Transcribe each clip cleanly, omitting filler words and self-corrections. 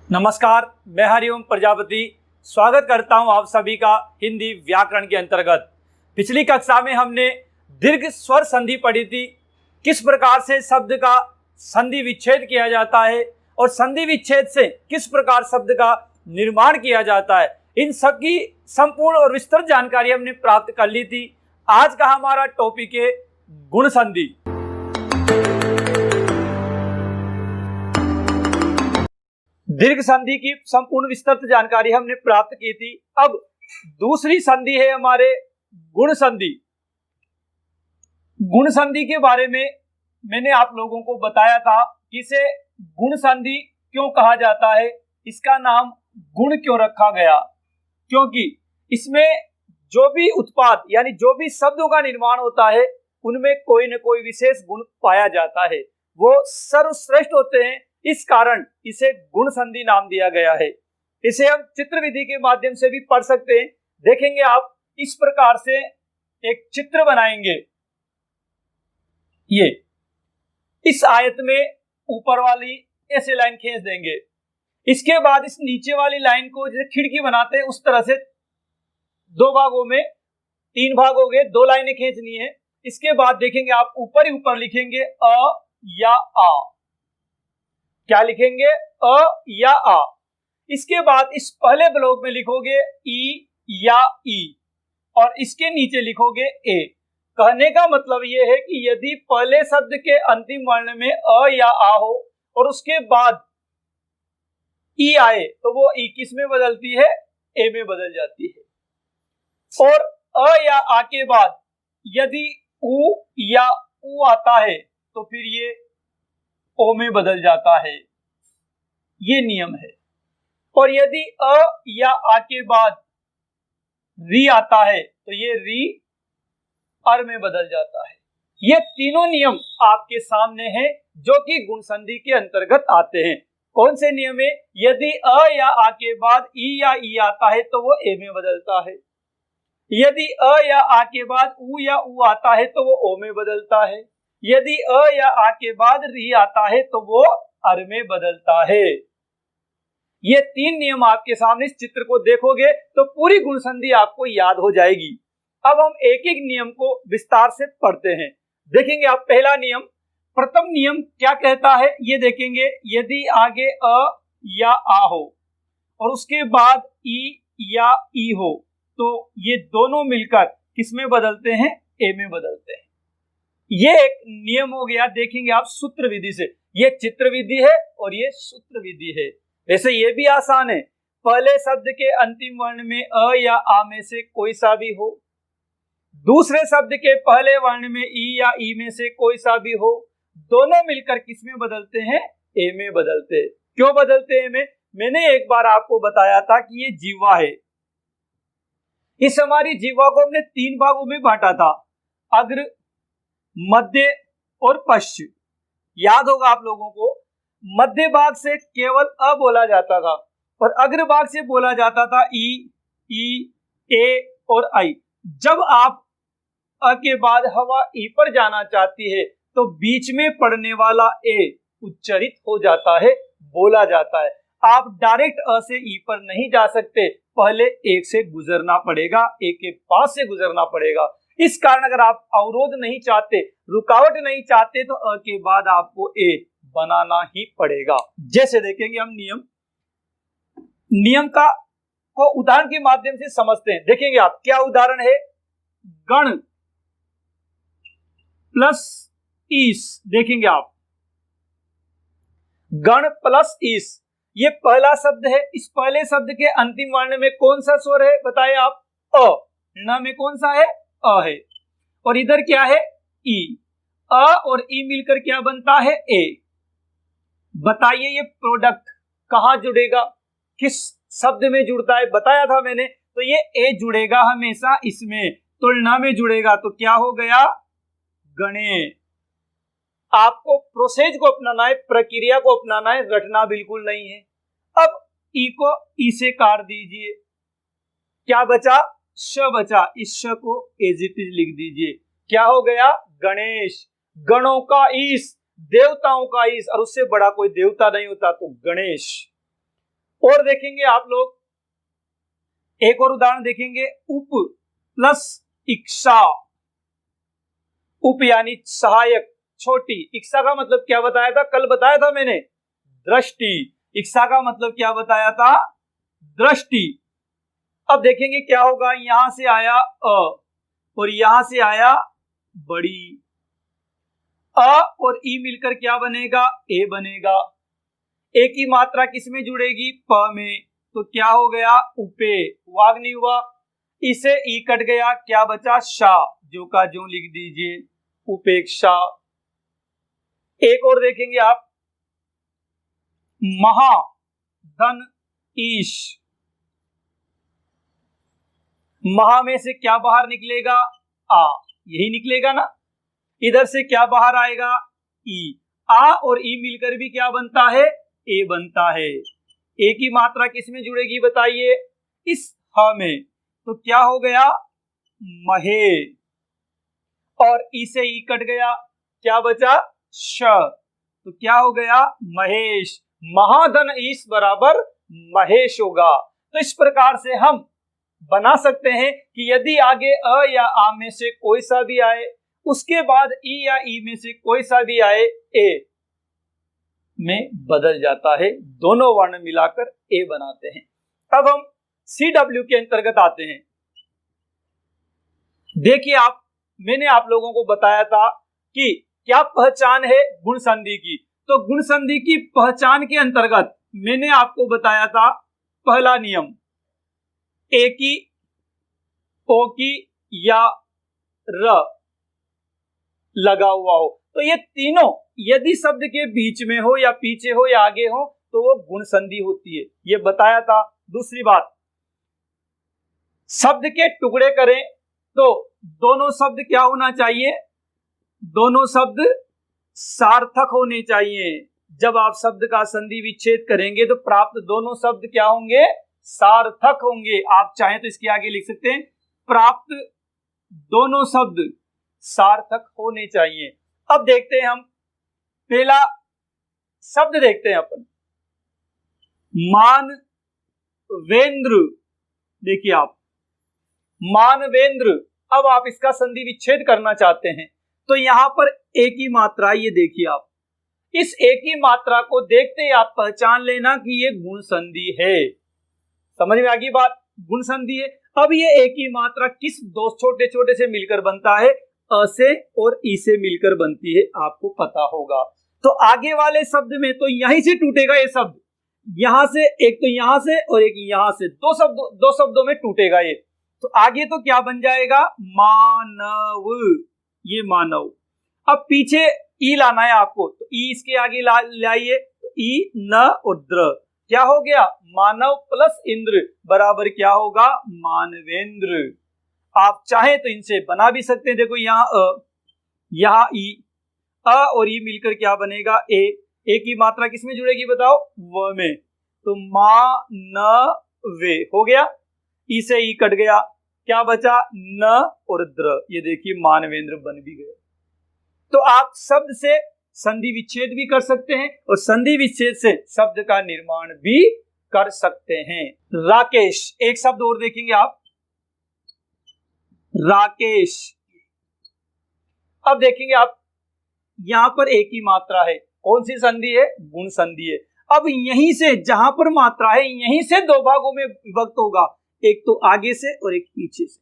नमस्कार, मैं हरिओम प्रजापति स्वागत करता हूं आप सभी का हिंदी व्याकरण के अंतर्गत। पिछली कक्षा में हमने दीर्घ स्वर संधि पढ़ी थी। किस प्रकार से शब्द का संधि विच्छेद किया जाता है और संधि विच्छेद से किस प्रकार शब्द का निर्माण किया जाता है, इन सब की संपूर्ण और विस्तृत जानकारी हमने प्राप्त कर ली थी। आज का हमारा टॉपिक है गुण संधि। दीर्घ संधि की संपूर्ण विस्तृत जानकारी हमने प्राप्त की थी। अब दूसरी संधि है हमारे गुण संधि। गुण संधि के बारे में मैंने आप लोगों को बताया था कि इसे गुण संधि क्यों कहा जाता है, इसका नाम गुण क्यों रखा गया, क्योंकि इसमें जो भी उत्पाद यानी जो भी शब्दों का निर्माण होता है उनमें कोई न कोई विशेष गुण पाया जाता है, वो सर्वश्रेष्ठ होते हैं। इस कारण इसे गुण संधि नाम दिया गया है। इसे हम चित्र विधि के माध्यम से भी पढ़ सकते हैं। देखेंगे आप, इस प्रकार से एक चित्र बनाएंगे। ये इस आयत में ऊपर वाली ऐसे लाइन खींच देंगे। इसके बाद इस नीचे वाली लाइन को जैसे खिड़की बनाते हैं उस तरह से दो भागों में, तीन भाग हो गए, दो लाइनें खींचनी है। इसके बाद देखेंगे आप ऊपर ही ऊपर लिखेंगे अ या आ। क्या लिखेंगे? अ या आ। इसके बाद इस पहले ब्लॉक में लिखोगे ई या ई और इसके नीचे लिखोगे ए। कहने का मतलब यह है कि यदि पहले शब्द के अंतिम वर्ण में अ या आ हो और उसके बाद ई आए तो वो ई किस में बदलती है? ए में बदल जाती है। और अ या आ के बाद यदि उ या उ आता है तो फिर ये ओ में बदल जाता है। ये नियम है। और यदि अ या आ के बाद री आता है तो ये री अर में बदल जाता है। ये तीनों नियम आपके सामने हैं जो कि गुण संधि के अंतर्गत आते हैं। कौन से नियम है? यदि अ या आ के बाद ई या ई आता है तो वो ए में बदलता है। यदि अ या आ के बाद उ या उ आता है तो वो ओ में बदलता है। यदि अ या आ के बाद री आता है तो वो अर में बदलता है। ये तीन नियम आपके सामने इस चित्र को देखोगे तो पूरी गुण संधि आपको याद हो जाएगी। अब हम एक एक नियम को विस्तार से पढ़ते हैं। देखेंगे आप, पहला नियम, प्रथम नियम क्या कहता है ये देखेंगे। यदि आगे अ या आ हो और उसके बाद ई या ई हो तो ये दोनों मिलकर किसमें बदलते हैं? ए में बदलते हैं। ये एक नियम हो गया। देखेंगे आप सूत्र विधि से, ये चित्र विधि है और ये सूत्र विधि है। वैसे ये भी आसान है। पहले शब्द के अंतिम वर्ण में अ या आ में से कोई सा भी हो, दूसरे शब्द के पहले वर्ण में ई या ई में से कोई सा भी हो, दोनों मिलकर किस में बदलते हैं? ए में बदलते हैं। क्यों बदलते हैं? मैंने एक बार आपको बताया था कि ये जीवा है। इस हमारी जीवा को हमने तीन भागों में बांटा था, अग्र, मध्य और पश्च। याद होगा आप लोगों को, मध्य भाग से केवल अ बोला जाता था और अग्र भाग से बोला जाता था ई, ए और आई। जब आप अ के बाद हवा ई पर जाना चाहती है तो बीच में पड़ने वाला ए उच्चारित हो जाता है, बोला जाता है। आप डायरेक्ट अ से ई पर नहीं जा सकते, पहले एक से गुजरना पड़ेगा, ए के पास से गुजरना पड़ेगा। इस कारण अगर आप अवरोध नहीं चाहते, रुकावट नहीं चाहते तो अ के बाद आपको ए बनाना ही पड़ेगा। जैसे देखेंगे हम नियम का को उदाहरण के माध्यम से समझते हैं। देखेंगे आप, क्या उदाहरण है? गण प्लस ईस। देखेंगे आप, गण प्लस ईस, ये पहला शब्द है। इस पहले शब्द के अंतिम वर्ण में कौन सा स्वर है बताए आप? अ। न में कौन सा है? अ है। और इधर क्या है? ई। अ और ई मिलकर क्या बनता है? ए। बताइए ये प्रोडक्ट कहां जुड़ेगा, किस शब्द में जुड़ता है? बताया था मैंने। तो ये ए जुड़ेगा हमेशा इसमें, तुलना में जुड़ेगा तो क्या हो गया? गणे। आपको प्रोसेस को अपनाना है, प्रक्रिया को अपनाना है, रटना बिल्कुल नहीं है। अब ई को ई से काट दीजिए, क्या बचा? श बचा। इस श को एज इट इज लिख दीजिए, क्या हो गया? गणेश। गणों का ईश, देवताओं का ईश, और उससे बड़ा कोई देवता नहीं होता तो गणेश। और देखेंगे आप लोग, एक और उदाहरण देखेंगे, उप प्लस इक्षा। उप यानी सहायक, छोटी। इक्षा का मतलब क्या बताया था, कल बताया था मैंने, दृष्टि। इक्षा का मतलब क्या बताया था, दृष्टि। अब देखेंगे क्या होगा, यहां से आया अ और यहां से आया बड़ी, अ और ई मिलकर क्या बनेगा, ए बनेगा। ए की मात्रा किस में जुड़ेगी, प में, तो क्या हो गया, उपे, वाग नहीं हुआ। इसे ई कट गया, क्या बचा, शा, जो का जो लिख दीजिए, उपेक्षा। एक और देखेंगे आप, महा धन ईश। महा में से क्या बाहर निकलेगा, आ, यही निकलेगा ना। इधर से क्या बाहर आएगा, ई। आ और ई मिलकर भी क्या बनता है, ए बनता है। ए की मात्रा किस में जुड़ेगी बताइए, इस ह में, तो क्या हो गया, महे। और ई से ई कट गया, क्या बचा, श, तो क्या हो गया, महेश। महाधन ईश बराबर महेश होगा। तो इस प्रकार से हम बना सकते हैं कि यदि आगे अ या आ में से कोई सा भी आए, उसके बाद ई या ई में से कोई सा भी आए, ए में बदल जाता है। दोनों वर्ण मिलाकर ए बनाते हैं। अब हम CW के अंतर्गत आते हैं। देखिए आप, मैंने आप लोगों को बताया था कि क्या पहचान है गुण संधि की। तो गुण संधि की पहचान के अंतर्गत मैंने आपको बताया था, पहला नियम, ए की, ओ की या र लगा हुआ हो, तो ये तीनों यदि शब्द के बीच में हो या पीछे हो या आगे हो तो वो गुण संधि होती है, ये बताया था। दूसरी बात, शब्द के टुकड़े करें तो दोनों शब्द क्या होना चाहिए, दोनों शब्द सार्थक होने चाहिए। जब आप शब्द का संधि विच्छेद करेंगे तो प्राप्त दोनों शब्द क्या होंगे, सार्थक होंगे। आप चाहें तो इसके आगे लिख सकते हैं, प्राप्त दोनों शब्द सार्थक होने चाहिए। अब देखते हैं हम पहला शब्द, देखते हैं अपन, मानवेंद्र। देखिए आप, मानवेंद्र। अब आप इसका संधि विच्छेद करना चाहते हैं तो यहां पर एक ही मात्रा, ये देखिए आप, इस एक ही मात्रा को देखते ही आप पहचान लेना कि ये गुण संधि है। समझ में आ गई बात, गुण संधि है। अब ये एक ही मात्रा किस दो छोटे छोटे से मिलकर बनता है, अ से और ई से मिलकर बनती है, आपको पता होगा। तो आगे वाले शब्द में तो यहीं से टूटेगा ये शब्द, यहां से एक, तो यहां से और एक यहां से, दो शब्दों में टूटेगा ये। तो आगे तो क्या बन जाएगा, मानव, ये मानव। अब पीछे ई लाना है आपको, तो ई इसके आगे लाइए, तो ई न और द्र, क्या हो गया, मानव प्लस इंद्र बराबर क्या होगा, मानवेंद्र। आप चाहे तो इनसे बना भी सकते हैं। देखो यहाँ अ, यहाँ ई, अ और ई मिलकर क्या बनेगा, ए। ए की मात्रा किस में जुड़ेगी बताओ, व में, तो मा न वे हो गया। ई से ई कट गया, क्या बचा, न और द्र, ये देखिए मानवेंद्र बन भी गया। तो आप शब्द से संधि विच्छेद भी कर सकते हैं और संधि विच्छेद से शब्द का निर्माण भी कर सकते हैं। राकेश, एक शब्द और देखेंगे आप, राकेश। अब देखेंगे आप, यहां पर एक ही मात्रा है, कौन सी संधि है, गुण संधि है। अब यहीं से जहां पर मात्रा है, यहीं से दो भागों में विभक्त होगा, एक तो आगे से और एक पीछे से।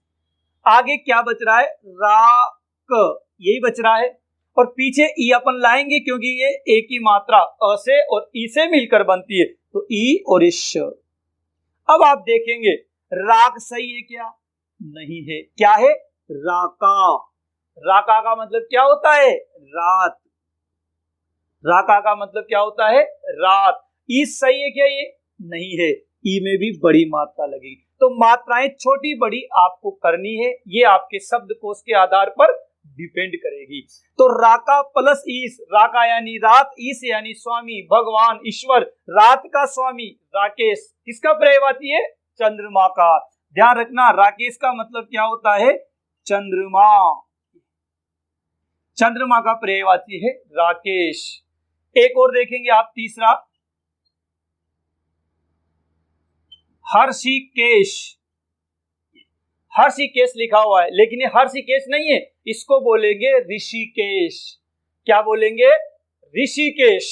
आगे क्या बच रहा है, राक, यही बच रहा है, और पीछे ई अपन लाएंगे क्योंकि ये एक ही मात्रा अ से और ई से मिलकर बनती है, तो ई और इश। अब आप देखेंगे राग सही है क्या, नहीं है, क्या है, राका। राका का मतलब क्या होता है, रात। राका का मतलब क्या होता है, रात। ई सही है क्या, ये नहीं है, ई में भी बड़ी मात्रा लगेगी। तो मात्राएं छोटी बड़ी आपको करनी है, ये आपके शब्दकोश के आधार पर डिपेंड करेगी। तो राका प्लस ईश, राका यानी रात, ईश यानी स्वामी, भगवान, ईश्वर, रात का स्वामी राकेश, किसका पर्यायवाची है, चंद्रमा का। ध्यान रखना, राकेश का मतलब क्या होता है, चंद्रमा। चंद्रमा का पर्यायवाची है राकेश। एक और देखेंगे आप, तीसरा, हर्षिकेश, हर्षिकेश लिखा हुआ है, लेकिन ये हर्षिकेश नहीं है, इसको बोलेंगे ऋषिकेश। क्या बोलेंगे? ऋषिकेश।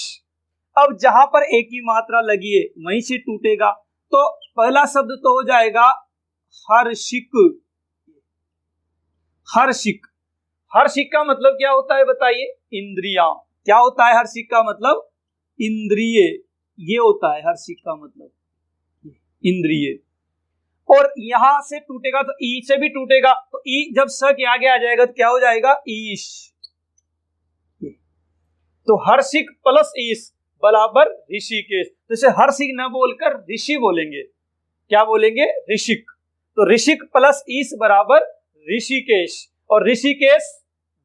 अब जहां पर एक ही मात्रा लगी है वहीं से टूटेगा, तो पहला शब्द तो हो जाएगा हर्षिक। हर्षिक, हर्षिक का मतलब क्या होता है बताइए? इंद्रियां। क्या होता है हर्षिक का मतलब? इंद्रिय। ये होता है हर्षिक का मतलब, इंद्रिय। और यहां से टूटेगा तो ई से भी टूटेगा, तो ई जब स के आगे आ जाएगा तो क्या हो जाएगा? ईश। तो हर्षिक प्लस ईश बराबर ऋषिकेश। तो इसे हर्षिक न बोलकर ऋषि बोलेंगे। क्या बोलेंगे? ऋषिक। तो ऋषिक प्लस ईश बराबर ऋषिकेश। और ऋषिकेश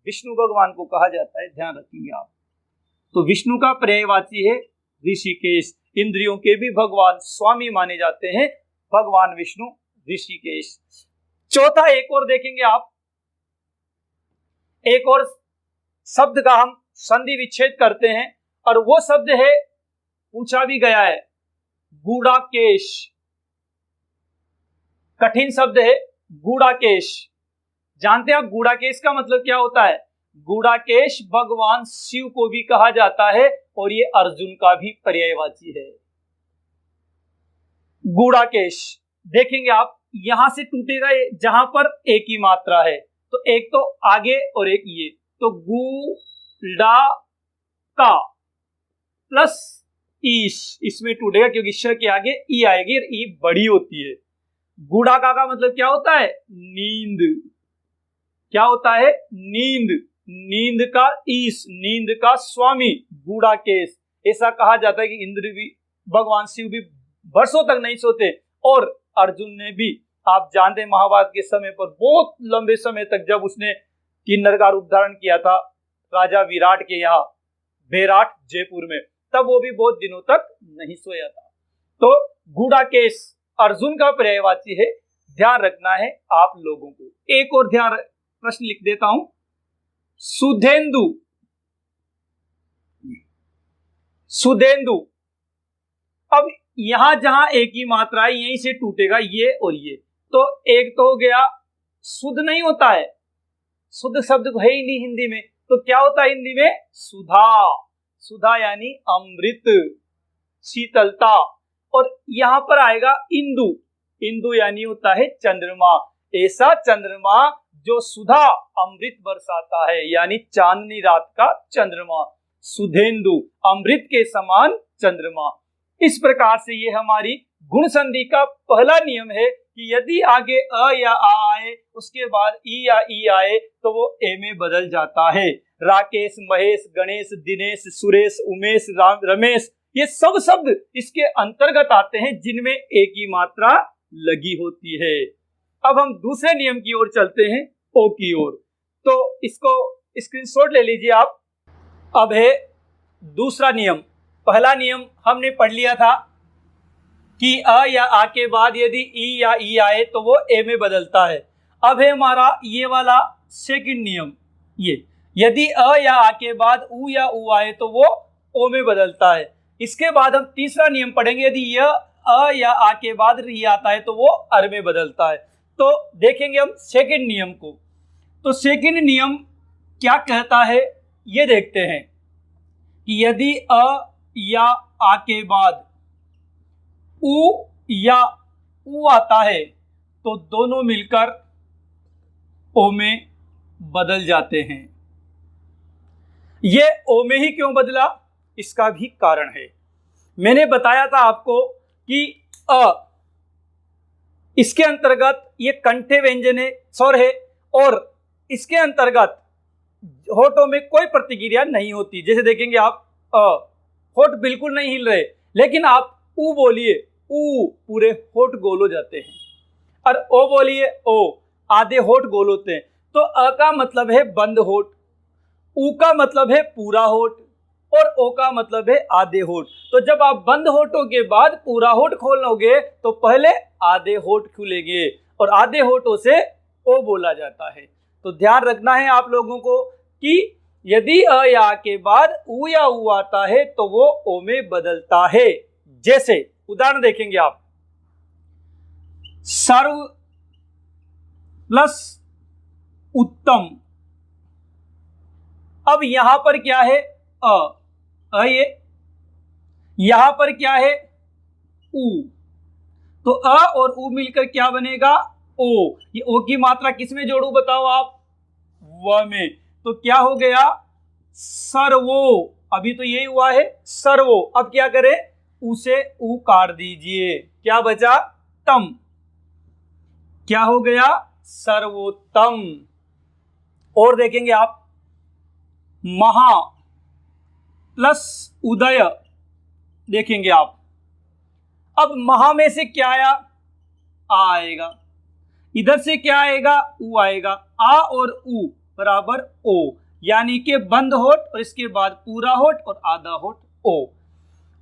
विष्णु भगवान को कहा जाता है, ध्यान रखेंगे आप। तो विष्णु का पर्यायवाची है ऋषिकेश। इंद्रियों के भी भगवान स्वामी माने जाते हैं भगवान विष्णु, ऋषिकेश। चौथा एक और देखेंगे आप, एक और शब्द का हम संधि विच्छेद करते हैं, और वो शब्द है, पूछा भी गया है, गूढ़ाकेश। कठिन शब्द है गूढ़ाकेश। जानते हैं आप गूढ़ाकेश का मतलब क्या होता है? गूढ़ाकेश भगवान शिव को भी कहा जाता है, और ये अर्जुन का भी पर्यायवाची है। गूढ़ाकेश देखेंगे आप, यहां से टूटेगा जहां पर एक ही मात्रा है, तो एक तो आगे और एक ये, तो गूढ़ा का प्लस ईश, इसमें टूटेगा क्योंकि श के आगे ई आएगी और ई बड़ी होती है। गूढ़ा का मतलब क्या होता है? नींद। क्या होता है? नींद। नींद का ईश, नींद का स्वामी, गूढ़ाकेश। ऐसा कहा जाता है कि इंद्र भी, भगवान शिव भी वर्षों तक नहीं सोते, और अर्जुन ने भी, आप जानते हैं महाभारत के समय पर बहुत लंबे समय तक, जब उसने किन्नर का रूप धारण किया था राजा विराट के यहाँ बेराट जयपुर में, तब वो भी बहुत दिनों तक नहीं सोया था। तो गूढ़ाकेश अर्जुन का पर्यायवाची है, ध्यान रखना है आप लोगों को। एक और प्रश्न लिख देता हूं, सुधेंदु। सुधेंदु, अब यहां जहां एक ही मात्रा है यहीं से टूटेगा ये और ये, तो एक तो हो गया, सुध नहीं होता है, शुद्ध शब्द है ही नहीं हिंदी में, तो क्या होता है हिंदी में? सुधा। सुधा यानी अमृत, शीतलता। और यहां पर आएगा इंदु। इंदु यानी होता है चंद्रमा। ऐसा चंद्रमा जो सुधा अमृत बरसाता है, यानी चांदनी रात का चंद्रमा। सुधेंदु, अमृत के समान चंद्रमा। इस प्रकार से ये हमारी गुण संधि का पहला नियम है कि यदि आगे अ या आ आए, उसके बाद ई या ई आए, तो वो ए में बदल जाता है। राकेश, महेश, गणेश, दिनेश, सुरेश, उमेश, रमेश, ये सब शब्द इसके अंतर्गत आते हैं जिनमें एक ही मात्रा लगी होती है। अब हम दूसरे नियम की ओर चलते हैं, ओ की ओर। तो इसको स्क्रीनशॉट ले लीजिए आप। अब है दूसरा नियम। पहला नियम हमने पढ़ लिया था कि अ या आ के बाद यदि ई या ई आए तो वो ए में बदलता है। अब है हमारा ये वाला सेकंड नियम, ये यदि अ या आ के बाद उ या उ आए तो वो ओ में बदलता है। इसके बाद हम तीसरा नियम पढ़ेंगे, यदि यह अ या आ के बाद री आता है तो वो अर में बदलता है। तो देखेंगे हम सेकंड नियम को। तो सेकंड नियम क्या कहता है ये देखते हैं कि यदि अ या आ के बाद उ या उ आता है तो दोनों मिलकर ओ में बदल जाते हैं। ये ओ में ही क्यों बदला, इसका भी कारण है। मैंने बताया था आपको कि अ, इसके अंतर्गत ये कंठे व्यंजन है, स्वर है, और इसके अंतर्गत होठों में कोई प्रतिक्रिया नहीं होती। जैसे देखेंगे आप, होठ बिल्कुल नहीं हिल रहे, लेकिन आप ऊ बोलिए, ऊ, पूरे होठ गोल हो जाते हैं, और ओ बोलिए, ओ, आधे होठ गोल होते हैं। तो अ का मतलब है बंद होठ, ऊ का मतलब है पूरा होठ, और ओ का मतलब है आधे होठ। तो जब आप बंद होठों के बाद पूरा होठ खोलोगे तो पहले आधे होठ खुलेंगे, और आधे होठों से ओ बोला जाता है। तो ध्यान रखना है आप लोगों को कि यदि अ या आ के बाद उ या उ आता है तो वो ओ में बदलता है। जैसे उदाहरण देखेंगे आप, सर्व प्लस उत्तम। अब यहां पर क्या है? ये यहां पर क्या है? उ। तो अ और उ मिलकर क्या बनेगा? ओ। ये ओ की मात्रा किस में जोड़ू बताओ आप? व में। तो क्या हो गया? सर्वो। अभी तो यही हुआ है, सर्वो। अब क्या करें? उसे उ काट दीजिए, क्या बचा? तम। क्या हो गया? सर्वोत्तम। और देखेंगे आप, महा प्लस उदय देखेंगे आप। अब महा में से क्या आया? आ आएगा। इधर से क्या आएगा? उ आएगा। आ और उ बराबर ओ, यानी कि बंद होठ और इसके बाद पूरा होठ और आधा होठ ओ।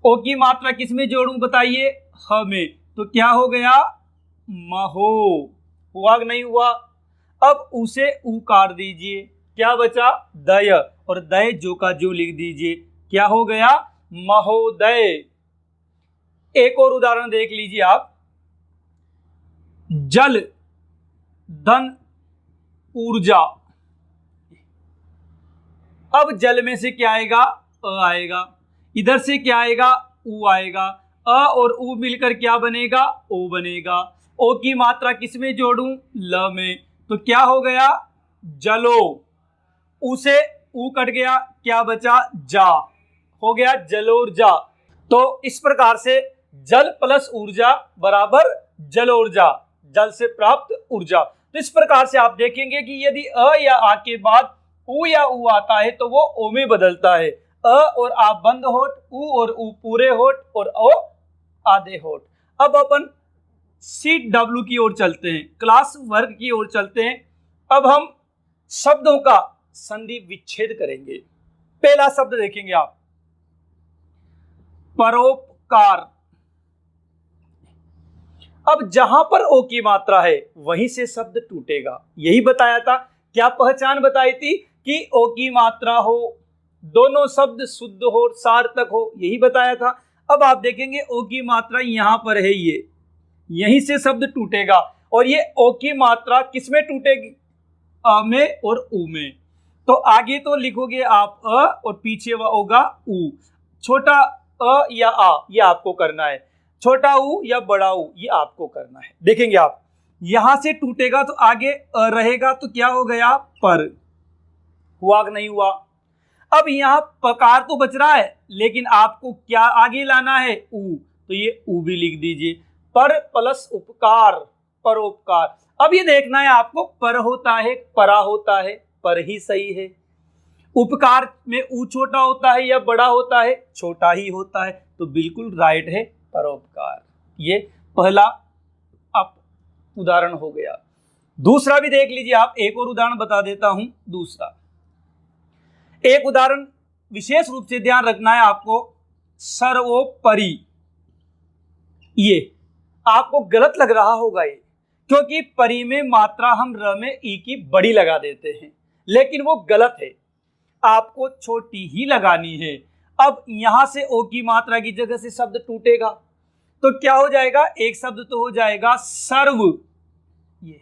ओ की मात्रा किस में जोड़ूं बताइए? ह में। तो क्या हो गया? महो। हुआ कि नहीं हुआ? अब उसे उ काट दीजिए, क्या बचा? दय। और दय जो का जो लिख दीजिए, क्या हो गया? महोदय। एक और उदाहरण देख लीजिए आप। जल धन ऊर्जा। अब जल में से क्या आएगा? अ आएगा। इधर से क्या आएगा? उ आएगा। अ और उ मिलकर क्या बनेगा? ओ बनेगा। ओ की मात्रा किस में जोड़ूं? ल में। तो क्या हो गया? जलो। उ से उ कट गया, क्या बचा? जा। हो गया जलोर्जा। तो इस प्रकार से जल प्लस ऊर्जा बराबर जल ऊर्जा, जल से प्राप्त ऊर्जा। तो इस प्रकार से आप देखेंगे कि यदि अ या आ के बाद उ या उ आता है तो वो ओ में बदलता है। अ और आ बंद होठ, उ और उ पूरे होठ और ओ आधे होठ। अब अपन सीट डब्ल्यू की ओर चलते हैं, क्लास वर्ग की ओर चलते हैं। अब हम शब्दों का संधि विच्छेद करेंगे। पहला शब्द देखेंगे आप, परोपकार। अब जहां पर ओ की मात्रा है वहीं से शब्द टूटेगा, यही बताया था। क्या पहचान बताई थी? कि ओ की मात्रा हो, दोनों शब्द शुद्ध हो, सार्थक हो, यही बताया था। अब आप देखेंगे ओ की मात्रा यहां पर है, ये यहीं से शब्द टूटेगा। और ये ओ की मात्रा किस में टूटेगी? अ में और उ में। तो आगे तो लिखोगे आप अ और पीछे वह होगा उ। छोटा अ या आ ये आपको करना है, छोटा उ या बड़ा उ ये आपको करना है। देखेंगे आप, यहां से टूटेगा तो आगे अ रहेगा, तो क्या हो गया? पर। हुआ कि नहीं हुआ? अब यहां पकार तो बच रहा है, लेकिन आपको क्या आगे लाना है? उ। तो ये उ भी लिख दीजिए। पर प्लस उपकार, परोपकार। अब ये देखना है आपको, पर होता है परा होता है, पर ही सही है। उपकार में उ छोटा होता है या बड़ा होता है? छोटा ही होता है, तो बिल्कुल राइट है परोपकार। ये पहला अब उदाहरण हो गया। दूसरा भी देख लीजिए आप, एक और उदाहरण बता देता हूं। दूसरा एक उदाहरण विशेष रूप से ध्यान रखना है आपको, सर्वोपरि। ये आपको गलत लग रहा होगा ये, क्योंकि परि में मात्रा हम र में ई की बड़ी लगा देते हैं, लेकिन वो गलत है, आपको छोटी ही लगानी है। अब यहां से ओ की मात्रा की जगह से शब्द टूटेगा, तो क्या हो जाएगा? एक शब्द तो हो जाएगा सर्व, ये,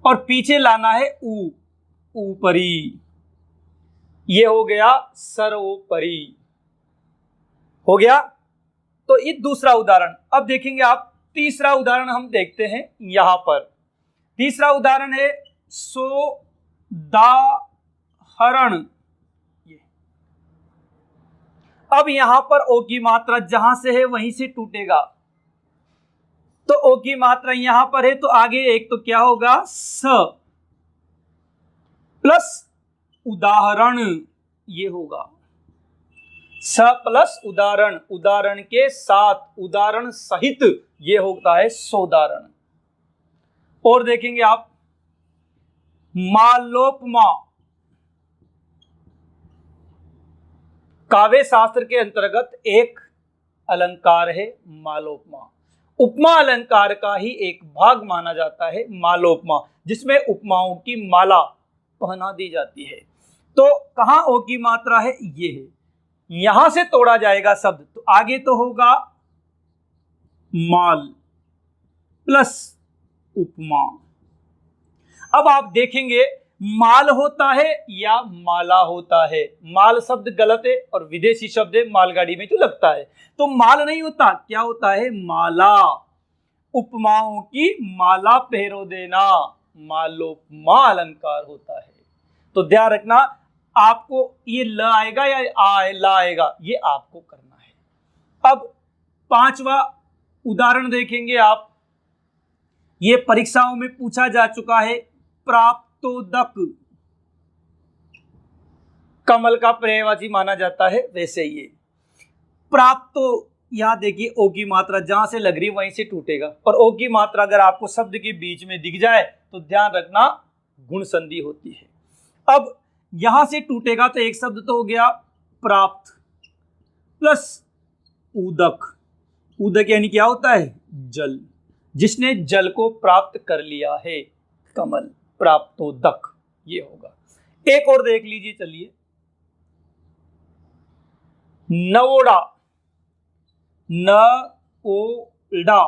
और पीछे लाना है उ, ऊपरी। ये हो गया सर्वोपरि, हो गया। तो ये दूसरा उदाहरण। अब देखेंगे आप, तीसरा उदाहरण हम देखते हैं यहां पर। तीसरा उदाहरण है सोदाहरण। अब यहां पर ओ की मात्रा जहां से है वहीं से टूटेगा, तो ओ की मात्रा यहां पर है, तो आगे एक तो क्या होगा? स प्लस उदाहरण, ये होगा स प्लस उदाहरण, उदाहरण के साथ, उदाहरण सहित, ये होता है सोदाहरण। और देखेंगे आप, मालोपमा। काव्य शास्त्र के अंतर्गत एक अलंकार है मालोपमा। उपमा अलंकार का ही एक भाग माना जाता है मालोपमा, जिसमें उपमाओं की माला पहना दी जाती है। तो कहां ओ की मात्रा है? ये है, यहां से तोड़ा जाएगा शब्द, तो आगे तो होगा माल, प्लस उपमा। अब आप देखेंगे माल होता है या माला होता है। माल शब्द गलत है और विदेशी शब्द है, मालगाड़ी में जो लगता है, तो माल नहीं होता, क्या होता है, माला। उपमाओं की माला पहरो देना, मालोपमा अलंकार होता है। तो ध्यान रखना, आपको ये ल आएगा या ला आएगा, ये आपको करना है। अब पांचवा उदाहरण देखेंगे आप, ये परीक्षाओं में पूछा जा चुका है। प्राप्तोदक कमल का पर्यायवाची माना जाता है, वैसे ये प्राप्तो, यहां देखिए ओ की मात्रा जहां से लग रही वहीं से टूटेगा, और ओ की मात्रा अगर आपको शब्द के बीच में दिख जाए तो ध्यान रखना गुण संधि होती है। अब यहां से टूटेगा तो एक शब्द तो हो गया प्राप्त, प्लस उदक। उदक यानी क्या होता है, जल, जिसने जल को प्राप्त कर लिया है, कमल, प्राप्तोदक ये होगा। एक और देख लीजिए, चलिए, नवोड़ा, न ओ डा,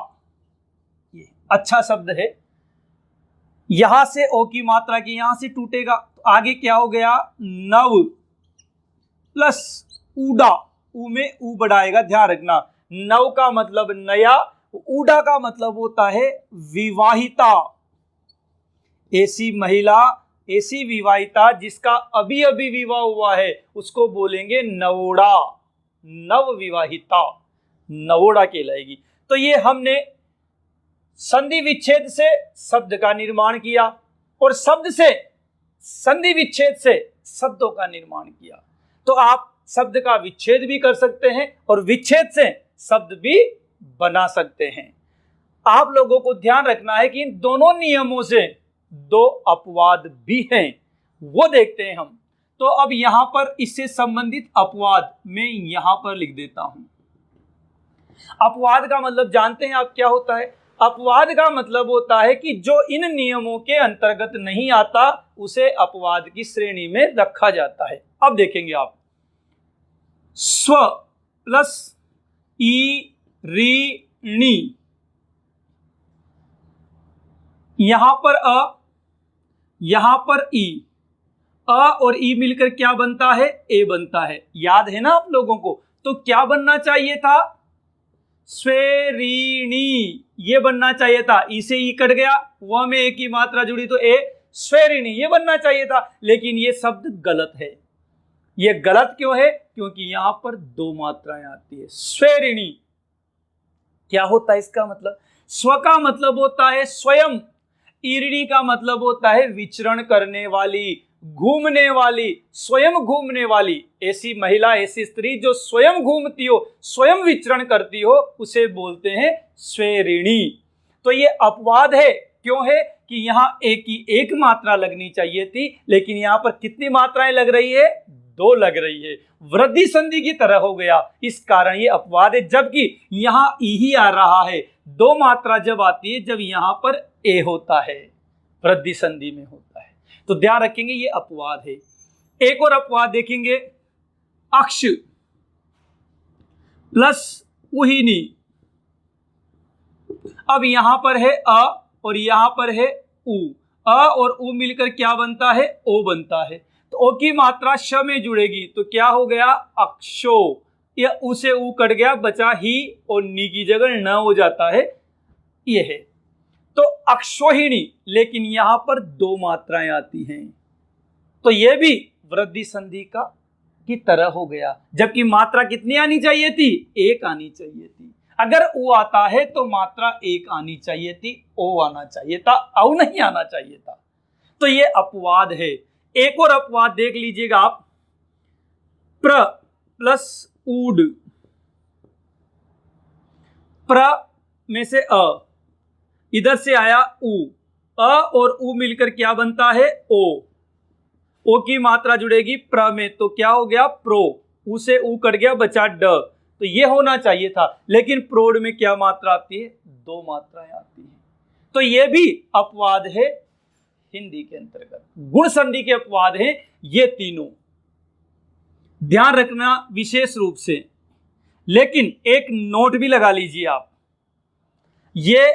ये अच्छा शब्द है। यहां से ओ की मात्रा की यहां से टूटेगा तो आगे क्या हो गया, नव प्लस उडा, ऊ में ऊ बढ़ाएगा, ध्यान रखना। नव का मतलब नया, उडा का मतलब होता है विवाहिता। ऐसी महिला, ऐसी विवाहिता जिसका अभी अभी विवाह हुआ है, उसको बोलेंगे नवोड़ा, नव विवाहिता, नवोड़ा कहलाएगी। तो ये हमने संधि विच्छेद से शब्द का निर्माण किया और शब्द से संधि विच्छेद से शब्दों का निर्माण किया। तो आप शब्द का विच्छेद भी कर सकते हैं और विच्छेद से शब्द भी बना सकते हैं। आप लोगों को ध्यान रखना है कि इन दोनों नियमों से दो अपवाद भी हैं, वो देखते हैं हम। तो अब यहां पर इससे संबंधित अपवाद मैं यहां पर लिख देता हूं। अपवाद का मतलब जानते हैं आप क्या होता है? अपवाद का मतलब होता है कि जो इन नियमों के अंतर्गत नहीं आता उसे अपवाद की श्रेणी में रखा जाता है। अब देखेंगे आप, स्व प्लस ई री णी, यहां पर अ, यहां पर ई, अ और ई मिलकर क्या बनता है, ए बनता है। याद है ना आप लोगों को? तो क्या बनना चाहिए था, स्वेरिणी, ये बनना चाहिए था। ई से ई कट गया, वह में एक ही मात्रा जुड़ी तो ए, स्वेरिणी ये बनना चाहिए था, लेकिन ये शब्द गलत है। ये गलत क्यों है? क्योंकि यहां पर दो मात्राएं आती है। स्वेरिणी क्या होता है इसका मतलब? स्व का मतलब होता है स्वयं, ईरिणी का मतलब होता है विचरण करने वाली, घूमने वाली, स्वयं घूमने वाली। ऐसी महिला, ऐसी स्त्री जो स्वयं घूमती हो, स्वयं विचरण करती हो, उसे बोलते हैं स्वेरिणी। तो ये अपवाद है। क्यों है? कि यहां एक ही एक मात्रा लगनी चाहिए थी, लेकिन यहां पर कितनी मात्राएं लग रही है, दो लग रही है। वृद्धि संधि की तरह हो गया, इस कारण ये अपवाद है। जबकि यहां ई ही आ रहा है। दो मात्रा जब आती है जब यहां पर ए होता है, वृद्धि संधि में होता है। तो ध्यान रखेंगे ये अपवाद है। एक और अपवाद देखेंगे, अक्ष प्लस उहिनी। अब यहां पर है अ और यहां पर है उ, अ और उ मिलकर क्या बनता है, ओ बनता है। तो ओ की मात्रा श में जुड़ेगी तो क्या हो गया, अक्षो। या उ से उ कट गया, बचा ही और नी की जगह न हो जाता है, ये है। तो अक्षोहिणी, लेकिन यहां पर दो मात्राएं आती हैं, तो यह भी वृद्धि संधि का की तरह हो गया। जबकि मात्रा कितनी आनी चाहिए थी, एक आनी चाहिए थी। अगर ओ आता है तो मात्रा एक आनी चाहिए थी, ओ आना चाहिए था, औ नहीं आना चाहिए था। तो ये अपवाद है। एक और अपवाद देख लीजिएगा आप, प्र प्लस ऊड, प्र में से अ, इधर से आया उ, अ और उ मिलकर क्या बनता है, ओ की मात्रा जुड़ेगी प्र में तो क्या हो गया, प्रो। उ से उ कट गया, बचा ड। तो ये होना चाहिए था, लेकिन प्रोड में क्या मात्रा आती है, दो मात्राएं आती हैं। तो ये भी अपवाद है हिंदी के अंतर्गत। गुण संधि के अपवाद हैं ये तीनों, ध्यान रखना विशेष रूप से। लेकिन एक नोट भी लगा लीजिए आप, ये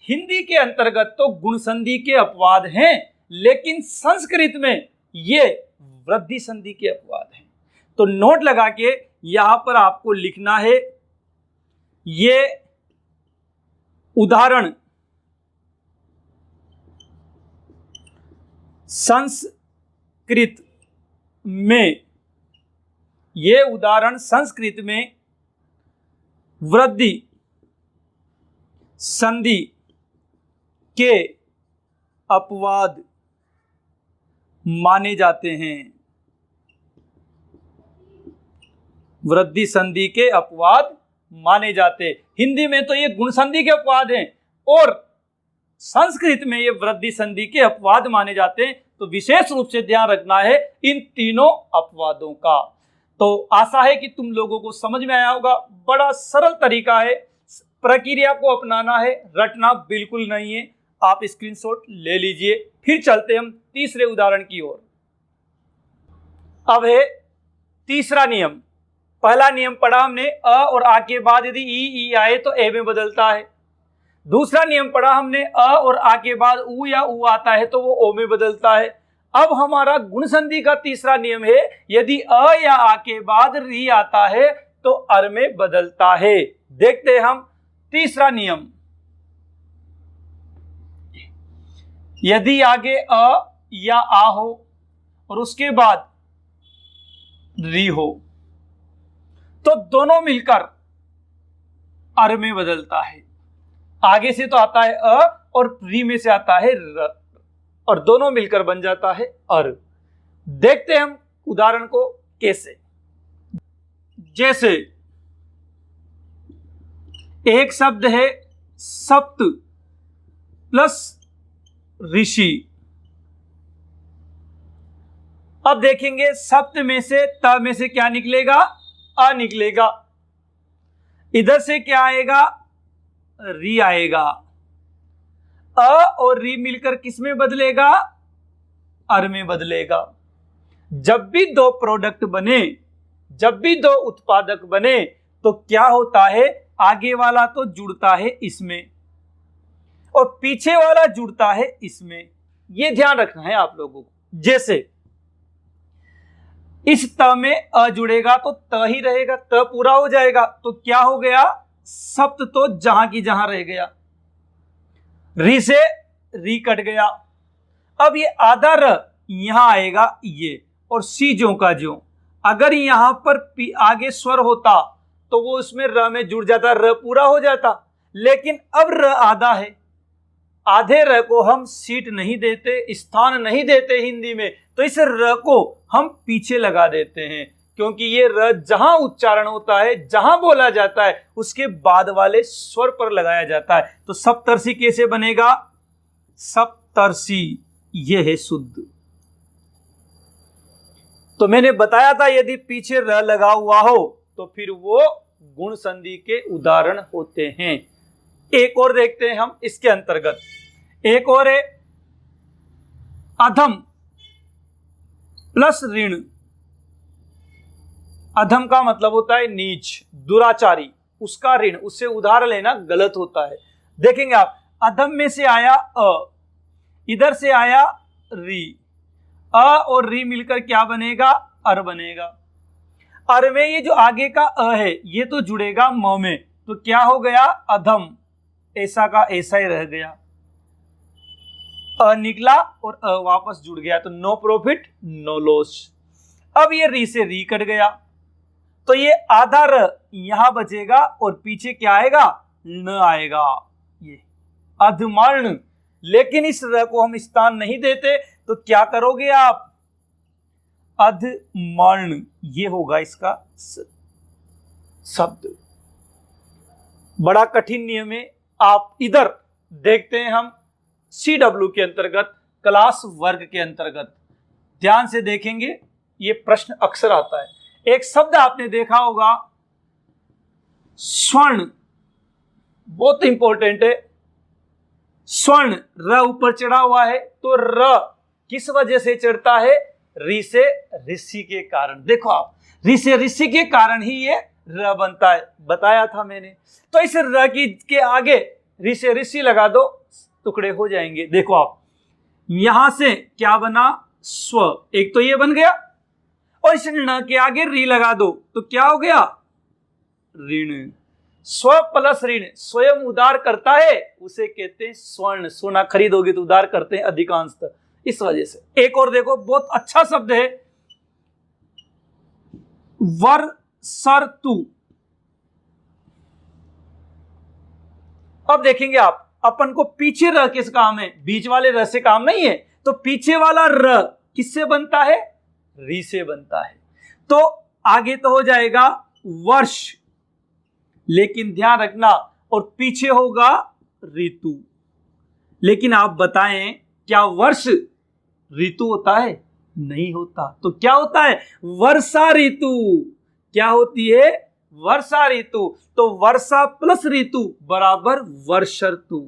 हिंदी के अंतर्गत तो गुण संधि के अपवाद हैं, लेकिन संस्कृत में ये वृद्धि संधि के अपवाद हैं। तो नोट लगा के यहां पर आपको लिखना है, ये उदाहरण संस्कृत में, ये उदाहरण संस्कृत में वृद्धि संधि के अपवाद माने जाते हैं। वृद्धि संधि के अपवाद माने जाते हैं। हिंदी में तो ये गुण संधि के अपवाद हैं और संस्कृत में ये वृद्धि संधि के अपवाद माने जाते हैं। तो विशेष रूप से ध्यान रखना है इन तीनों अपवादों का। तो आशा है कि तुम लोगों को समझ में आया होगा। बड़ा सरल तरीका है, प्रक्रिया को अपनाना है, रटना बिल्कुल नहीं है। आप स्क्रीनशॉट ले लीजिए। फिर चलते हम तीसरे उदाहरण की ओर। अब है तीसरा नियम। पहला नियम पढ़ा हमने, अ और आ के बाद यदि ई आए तो ए में बदलता है। दूसरा नियम पढ़ा हमने, अ और आ के बाद उ या उ आता है तो वो ओ में बदलता है। अब हमारा गुण संधि का तीसरा नियम है, यदि अ या आ के बाद री आता है तो अर में बदलता है। देखते हैं हम तीसरा नियम। यदि आगे अ या आ हो और उसके बाद री हो तो दोनों मिलकर अर में बदलता है। आगे से तो आता है अ और री में से आता है र, और दोनों मिलकर बन जाता है अर। देखते हैं हम उदाहरण को कैसे। जैसे एक शब्द है सप्त प्लस ऋषि। अब देखेंगे सप्त में से, त में से क्या निकलेगा? अ निकलेगा। इधर से क्या आएगा? री आएगा। अ और री मिलकर किस में बदलेगा? अर में बदलेगा। जब भी दो प्रोडक्ट बने, जब भी दो उत्पादक बने तो क्या होता है? आगे वाला तो जुड़ता है इसमें और पीछे वाला जुड़ता है इसमें। यह ध्यान रखना है आप लोगों को। जैसे इस त में अ जुड़ेगा तो त ही रहेगा, त पूरा हो जाएगा। तो क्या हो गया? सप्त तो जहां की जहां रह गया, री से री कट गया। अब ये आधा र यहां आएगा ये, और सी ज्यों का ज्यों। अगर यहां पर आगे स्वर होता तो वो उसमें र में जुड़ जाता, र पूरा हो जाता। लेकिन अब र आधा है, आधे र को हम सीट नहीं देते, स्थान नहीं देते हिंदी में, तो इस र को हम पीछे लगा देते हैं, क्योंकि ये र जहां उच्चारण होता है, जहां बोला जाता है, उसके बाद वाले स्वर पर लगाया जाता है। तो सप्तर्षि कैसे बनेगा? सप्तर्षि, ये है शुद्ध। तो मैंने बताया था यदि पीछे र लगा हुआ हो तो फिर वो गुण संधि के उदाहरण होते हैं। एक और देखते हैं हम इसके अंतर्गत। एक और है अधम प्लस ऋण। अधम का मतलब होता है नीच, दुराचारी, उसका ऋण, उससे उधार लेना गलत होता है। देखेंगे आप, अधम में से आया अ, इधर से आया री, अ और री मिलकर क्या बनेगा? अर बनेगा। अर में ये जो आगे का अ है ये तो जुड़ेगा म में, तो क्या हो गया? अधम, ऐसा का ऐसा ही रह गया। अ निकला और अ वापस जुड़ गया, तो नो प्रॉफिट नो लॉस। अब ये री से री कट गया तो ये आधा र यहां बचेगा और पीछे क्या आएगा? न आएगा, ये अधमर्ण। लेकिन इस र को हम स्थान नहीं देते तो क्या करोगे आप? अधमर्ण, ये होगा इसका शब्द। बड़ा कठिन नियम है। आप इधर देखते हैं हम CW के अंतर्गत, क्लास वर्ग के अंतर्गत, ध्यान से देखेंगे ये प्रश्न अक्सर आता है। एक शब्द आपने देखा होगा स्वर्ण, बहुत इंपॉर्टेंट है। स्वर्ण, र ऊपर चढ़ा हुआ है तो र किस वजह से चढ़ता है? री से ऋषि के कारण। देखो आप, री से ऋषि के कारण ही ये र बनता है, बताया था मैंने। तो इस र के आगे री से ऋषि लगा दो, टुकड़े हो जाएंगे। देखो आप यहां से क्या बना, स्व, एक तो ये बन गया, और इस न के आगे री लगा दो तो क्या हो गया, ऋण। स्व प्लस ऋण स्वयं उधार करता है, उसे कहते हैं स्वर्ण। सोना खरीदोगे तो उधार करते हैं अधिकांशतः, इस वजह से। एक और देखो, बहुत अच्छा शब्द है, वर्षर्तु। अब देखेंगे आप, अपन को पीछे र किस काम है, बीच वाले र से काम नहीं है, तो पीछे वाला र किससे बनता है, री से बनता है। तो आगे तो हो जाएगा वर्ष, लेकिन ध्यान रखना, और पीछे होगा ऋतु। लेकिन आप बताएं, क्या वर्ष ऋतु होता है, नहीं होता। तो क्या होता है, वर्षा ऋतु। क्या होती है, वर्षा ऋतु। तो वर्षा प्लस ऋतु बराबर वर्ष ऋतु।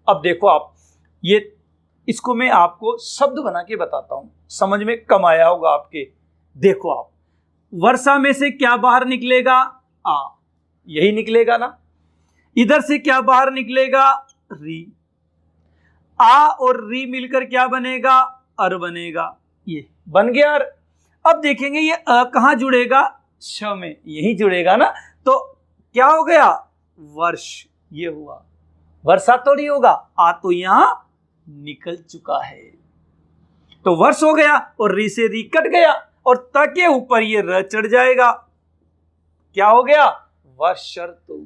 अब देखो आप, ये इसको मैं आपको शब्द बना के बताता हूं, समझ में कम आया होगा आपके। देखो आप, वर्षा में से क्या बाहर निकलेगा, आ, यही निकलेगा ना। इधर से क्या बाहर निकलेगा, री। आ और री मिलकर क्या बनेगा, अर बनेगा। ये बन गया अर। अब देखेंगे ये अ कहां जुड़ेगा, श में, यही जुड़ेगा ना। तो क्या हो गया, वर्ष। ये हुआ, वर्षा तो नहीं होगा, आ तो यहां निकल चुका है, तो वर्ष हो गया, और री से री कट गया, और त के ऊपर ये र चढ़ जाएगा। क्या हो गया, वर्षर्तु।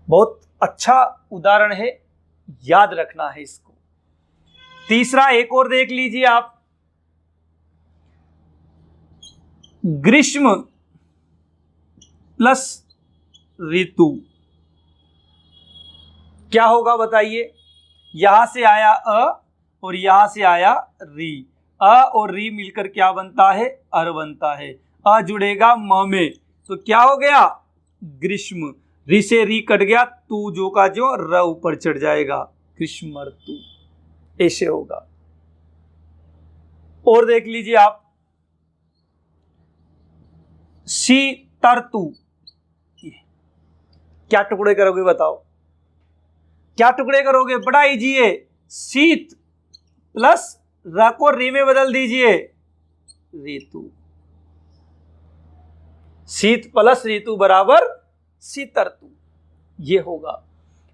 बहुत अच्छा उदाहरण है, याद रखना है इसको। तीसरा एक और देख लीजिए आप, ग्रीष्म प्लस ऋतु। क्या होगा बताइए, यहां से आया अ और यहां से आया री, अ और री मिलकर क्या बनता है, अर बनता है। अ जुड़ेगा म में, तो क्या हो गया, ग्रीष्म। री से री कट गया, तू जो का जो, र ऊपर चढ़ जाएगा, ग्रीष्म ऋतु। ऐसे होगा। और देख लीजिए आप, शीतर्तु। क्या टुकड़े करोगे बताओ, क्या टुकड़े करोगे, बड़ा इजी है। शीत प्लस र को री में बदल दीजिए, ऋतु। शीत प्लस ऋतु बराबर शीतर्तु, ये होगा।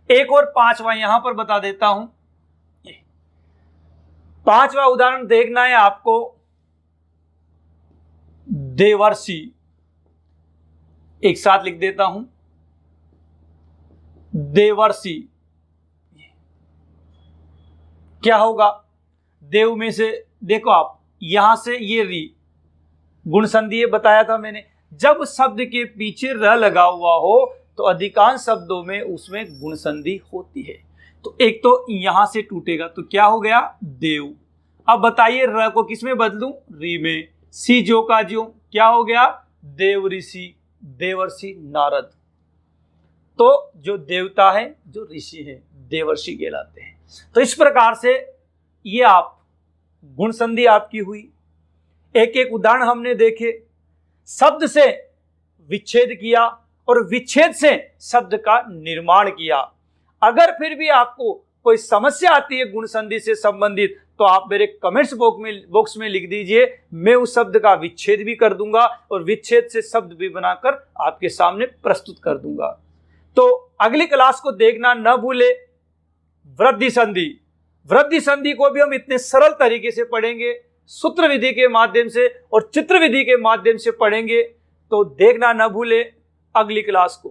एक और पांचवा यहां पर बता देता हूं। पांचवा उदाहरण देखना है आपको, देवर्षि। एक साथ लिख देता हूं, देवर्षि। क्या होगा, देव में से देखो आप, यहां से ये री, गुण संधि बताया था मैंने। जब शब्द के पीछे र लगा हुआ हो तो अधिकांश शब्दों में उसमें गुण संधि होती है। तो एक तो यहां से टूटेगा, तो क्या हो गया, देव। अब बताइए र को किस में बदलूं, री में। सी जो का जो, क्या हो गया, देव ऋषि, देवर्षि नारद। तो जो देवता है, जो ऋषि है, देवर्षि कहलाते हैं। तो इस प्रकार से ये आप गुण संधि आपकी हुई। एक एक उदाहरण हमने देखे, शब्द से विच्छेद किया और विच्छेद से शब्द का निर्माण किया। अगर फिर भी आपको कोई समस्या आती है गुण संधि से संबंधित, तो आप मेरे कमेंट्स बॉक्स में लिख दीजिए, मैं उस शब्द का विच्छेद भी कर दूंगा और विच्छेद से शब्द भी बनाकर आपके सामने प्रस्तुत कर दूंगा। तो अगली क्लास को देखना न भूले, वृद्धि संधि। वृद्धि संधि को भी हम इतने सरल तरीके से पढ़ेंगे, सूत्र विधि के माध्यम से और चित्र विधि के माध्यम से पढ़ेंगे। तो देखना न भूले अगली क्लास को।